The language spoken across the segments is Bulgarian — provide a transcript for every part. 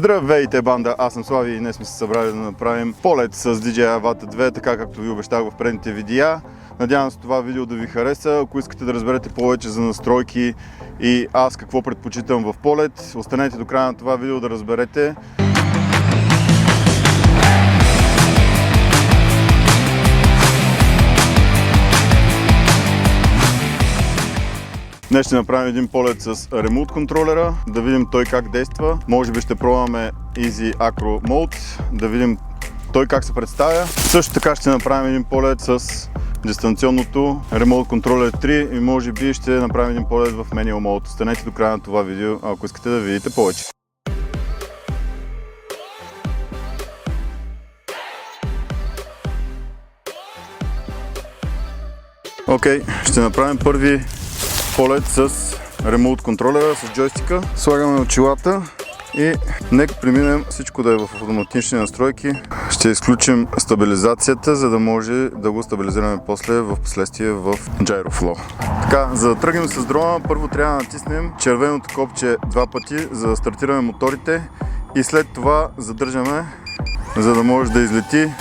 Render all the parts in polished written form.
Здравейте, банда! Аз съм Слави и днес сме се събрали да направим полет с DJI Avata 2, така както ви обещах в предните видеа. Надявам се това видео да ви хареса. Ако искате да разберете повече за настройки и аз какво предпочитам в полет, останете до края на това видео да разберете. Днес ще направим един полет с ремонт контролера, да видим той как действа. Може би ще пробваме Easy Acro Mode, да видим той как се представя. Също така ще направим един полет с дистанционното Remote Controller 3 и може би ще направим един полет в Manual Mode. Останете до края на това видео, ако искате да видите повече. Окей, ще направим първи полет с ремонт контролера, с джойстика. Слагаме очилата и нека преминем всичко да е в автоматични настройки. Ще изключим стабилизацията, за да може да го стабилизираме после в последствие в GyroFlow. Така, за да тръгнем с дрона, първо трябва да натиснем червеното копче два пъти, за да стартираме моторите и след това задържаме, за да може да излети.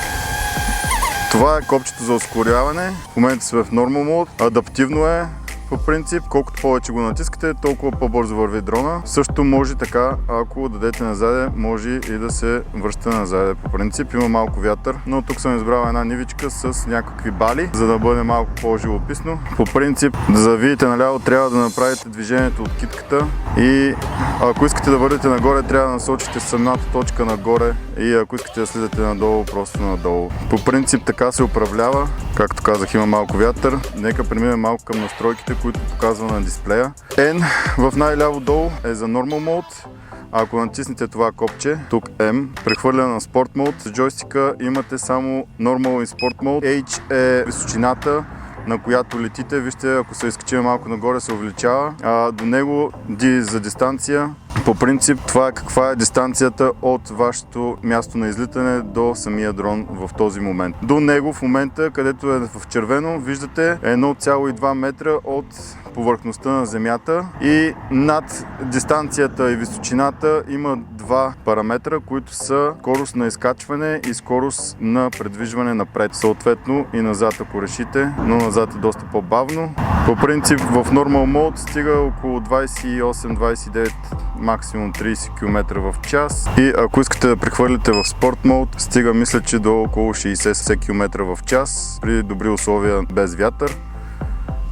Това е копчето за ускоряване. В момента сме в Normal Mode. Адаптивно е. По принцип, колкото повече го натискате, толкова по-бързо върви дрона. Също може така, ако дадете назаде, може и да се връща назаде. По принцип има малко вятър, но тук съм избрал една нивичка с някакви бали, за да бъде малко по-живописно. По принцип, за да видите наляво, трябва да направите движението от китката и ако искате да вървите нагоре, трябва да насочите самата точка нагоре и ако искате да слизате надолу, просто надолу. По принцип така се управлява. Както казах, има малко вятър. Нека преминем малко към настройките, които показва на дисплея. N в най-ляво долу е за Normal Mode. Ако натиснете това копче, тук M, прехвърля на Sport Mode. С джойстика имате само Normal и Sport Mode. H е височината, на която летите. Вижте, ако се изкачим малко нагоре, се увеличава. До него D за дистанция. По принцип, това е каква е дистанцията от вашето място на излитане до самия дрон в този момент. До него в момента, където е в червено, виждате 1,2 метра от повърхността на земята и над дистанцията и височината има два параметра, които са скорост на изкачване и скорост на предвижване напред. Съответно и назад, ако решите, но назад е доста по-бавно. По принцип в Normal Mode стига около 28-29, максимум 30 км в час и ако искате да прехвърлите в Sport Mode, стига мисля, че до около 60 км в час при добри условия без вятър.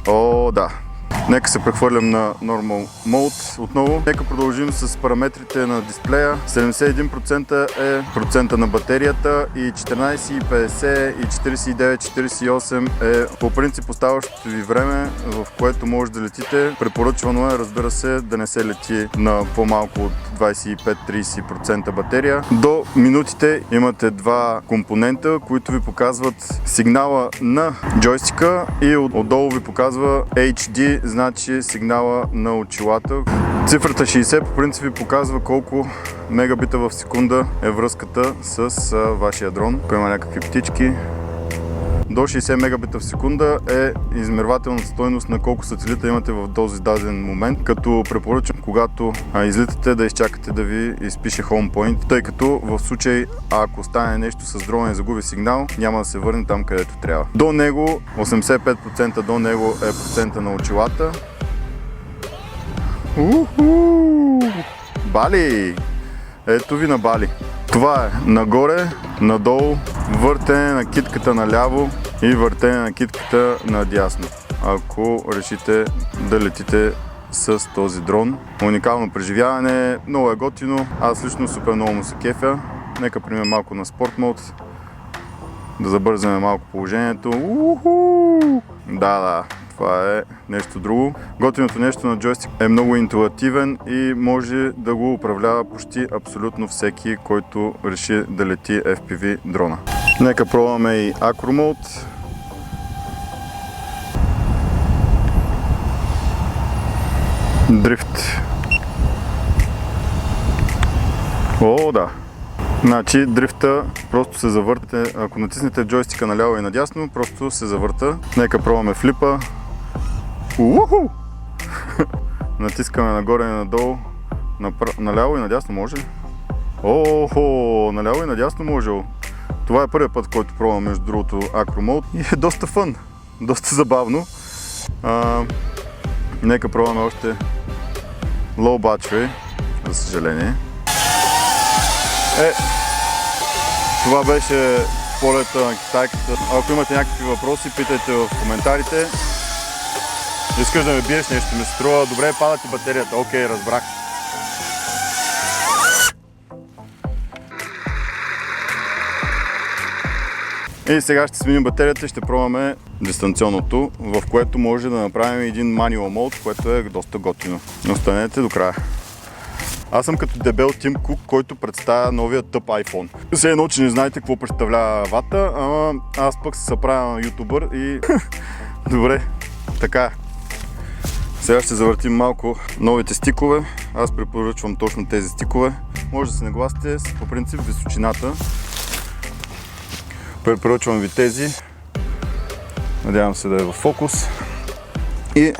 О, да! Нека се прехвърлям на Normal Mode отново. Нека продължим с параметрите на дисплея. 71% е процента на батерията и 14, 50 и 49, 48 е по принцип оставащото ви време, в което може да летите. Препоръчвано е, разбира се, да не се лети на по-малко от 25-30% батерия. До минутите имате два компонента, които ви показват сигнала на джойстика и отдолу ви показва HD, значи сигнала на очилата. Цифрата 60 по принцип ви показва колко мегабита в секунда е връзката с вашия дрон. Ако има някакви птички. До 60 мегабита в секунда е измервателната стойност на колко сателита имате в този даден момент, като препоръчвам, когато излитате, да изчакате да ви изпише Home Point, тъй като в случай, ако стане нещо с дрона и загуби сигнал, няма да се върне там, където трябва. До него, 85% до него е процента на очилата. Бали! Ето ви на Бали. Това е нагоре, надолу, въртене на китката наляво и въртене на китката надясно. Ако решите да летите с този дрон. Уникално преживяване, много е готино. Аз лично супер много му се кефя. Нека преминем малко на Sport Mode. Да забързаме малко положението. Да. Това е нещо друго. Готиното нещо на джойстик е много интуитивен и може да го управлява почти абсолютно всеки, който реши да лети FPV дрона. Нека пробваме и Acro Mode. Дрифт. О, да. Значи дрифта просто се завърта. Ако натиснете джойстика наляво и надясно, просто се завърта. Нека пробваме флипа. Уху! Натискаме нагоре и надолу, наляво и надясно може ли? Охо, наляво и надясно можел. Това е първият път, който пробвам, между другото, Acro Mode и е доста фън, доста забавно. Нека пробваме още Low Battery, за съжаление. Това беше полета на китайката. Ако имате някакви въпроси, питайте в коментарите. Искаш да ме биеш, нещо ми се струва. Добре, пада ти батерията. Окей, разбрах. И сега ще сменим батерията и ще пробваме дистанционното, в което може да направим един manual mode, което е доста готино. Останете до края. Аз съм като дебел Тим Кук, който представя новия тъп iPhone. Все едно, че не знаете какво представлява вата, ама аз пък се съправя на ютубър и... Добре, така. Сега ще завъртим малко новите стикове. Аз препоръчвам точно тези стикове. Може да се нагласите по принцип височината. Препоръчвам ви тези. Надявам се да е в фокус. И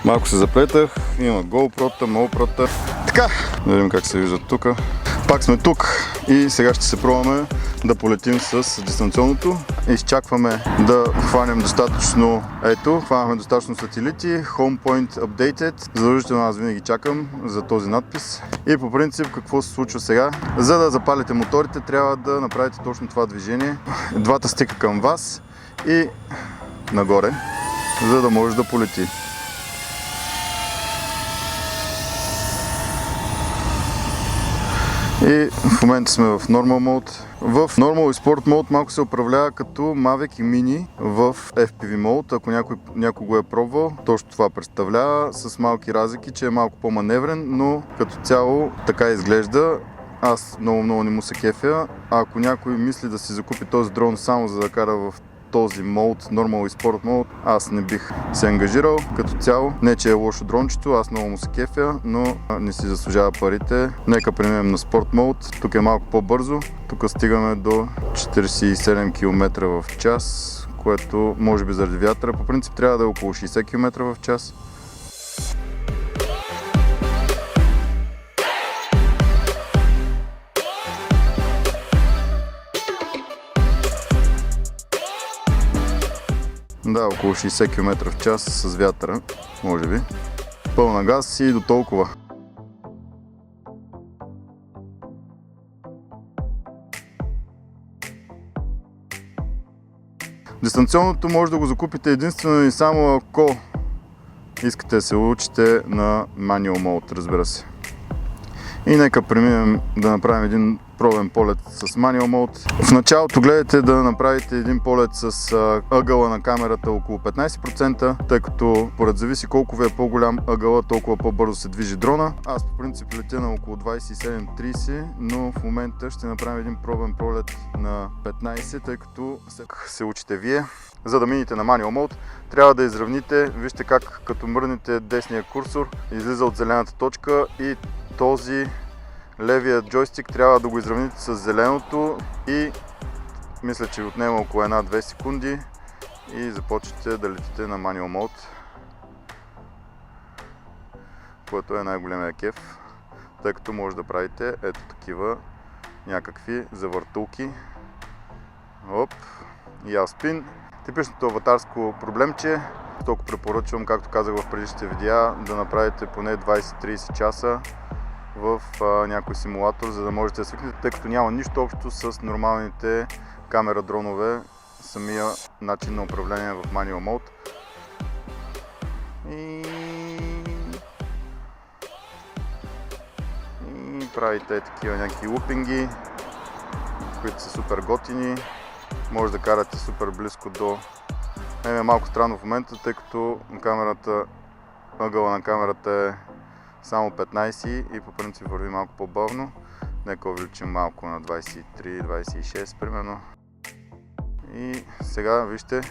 малко се заплетах. Има GoPro-та, MoPro-та. Така, да видим как се виждат тук. Пак сме тук и сега ще се пробваме да полетим с дистанционното. Изчакваме да хванем достатъчно, хванахме достатъчно сателити. Home Point Updated. Задължително аз винаги чакам за този надпис. И по принцип какво се случва сега? За да запалите моторите, трябва да направите точно това движение. Двата стика към вас и нагоре, за да може да полети. И в момента сме в Normal Mode. В Normal и Sport Mode малко се управлява като Mavic и Mini в FPV Mode. Ако някой го е пробвал, точно това представлява, с малки разлики, че е малко по-маневрен, но като цяло така изглежда. Аз много не му се кефя. Ако някой мисли да си закупи този дрон само за да кара в този мод, Normal и Sport Mode, аз не бих се ангажирал като цяло. Не, че е лошо дрончето, аз много му се кефя, но не си заслужава парите. Нека преминем на Sport Mode. Тук е малко по-бързо. Тук стигаме до 47 км в час, което може би заради вятъра. По принцип трябва да е около 60 км в час. Да, около 60 км в час с вятъра, може би. Пълна газ и до толкова. Дистанционното може да го закупите единствено и само ако искате да се учите на Manual Mode, разбира се. И нека преминем да направим един пробен полет с Manual Mode. В началото гледайте да направите един полет с ъгъла на камерата около 15%, тъй като поред зависи колко ви е по-голям ъгъла, толкова по-бързо се движи дрона. Аз по принцип летя на около 27-30, но в момента ще направим един пробен полет на 15, тъй като се учите вие. За да минете на Manual Mode, трябва да изравните. Вижте как като мръднете десния курсор, излиза от зелената точка и този левия джойстик трябва да го изравните с зеленото и мисля, че отнема около 1-2 секунди и започвате да летите на Manual Mode, което е най-големия кеф, тъй като може да правите ето такива някакви завъртулки. Оп, и спин. Типичното аватарско проблемче. Толкова препоръчвам, както казах в предишните видеа, да направите поне 20-30 часа в някой симулатор, за да можете да свикнете, тъй като няма нищо общо с нормалните камера дронове, самия начин на управление в Manual Mode. И правите такива някакви лупинги, които са супер готини. Може да карате супер близко до... Мен е малко странно в момента, тъй като ъгъла на камерата е само 15 и по принцип върви малко по-бавно. Нека увеличим малко на 23-26 примерно. И сега вижте,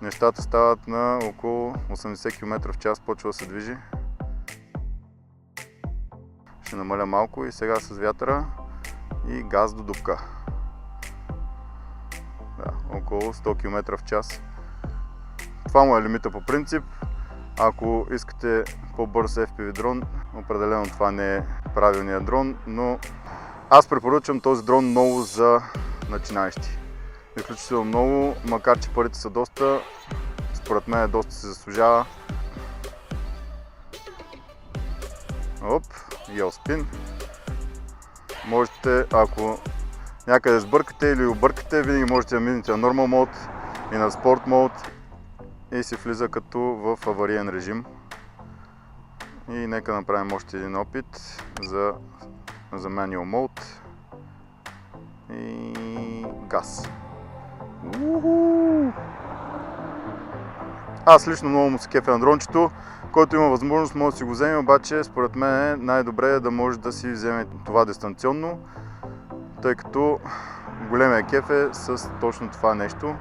нещата стават на около 80 км в час, почва да се движи. Ще намаля малко и сега с вятъра и газ до дупка. Да, около 100 км в час. Това му е лимита по принцип. Ако искате по-бърз FPV дрон, определено това не е правилният дрон, но Аз препоръчвам този дрон много за начинаещи. Изключително много, макар че парите са доста, според мен доста се заслужава. Оп, ел спин. Можете, ако някъде сбъркате или объркате, винаги можете да минете на Normal Mode и на Sport Mode и се влиза като в авариен режим. И нека направим още един опит за Manual Mode и газ. Аз лично много му се кефя на дрончето, който има възможност може да си го вземе, обаче според мен най-добре е да може да си вземе това дистанционно, тъй като големия кеф е с точно това нещо.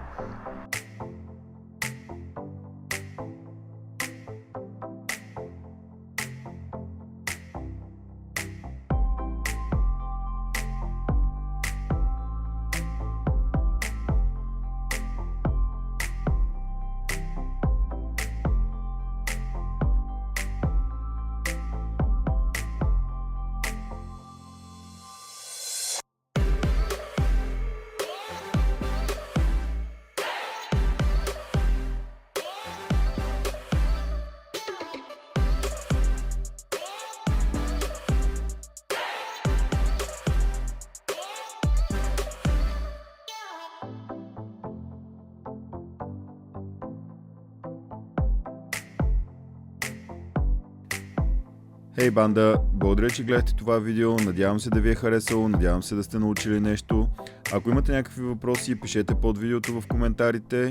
Хей банда, благодаря, че гледахте това видео, надявам се да ви е харесало, надявам се да сте научили нещо. Ако имате някакви въпроси, пишете под видеото в коментарите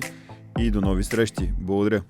и до нови срещи. Благодаря!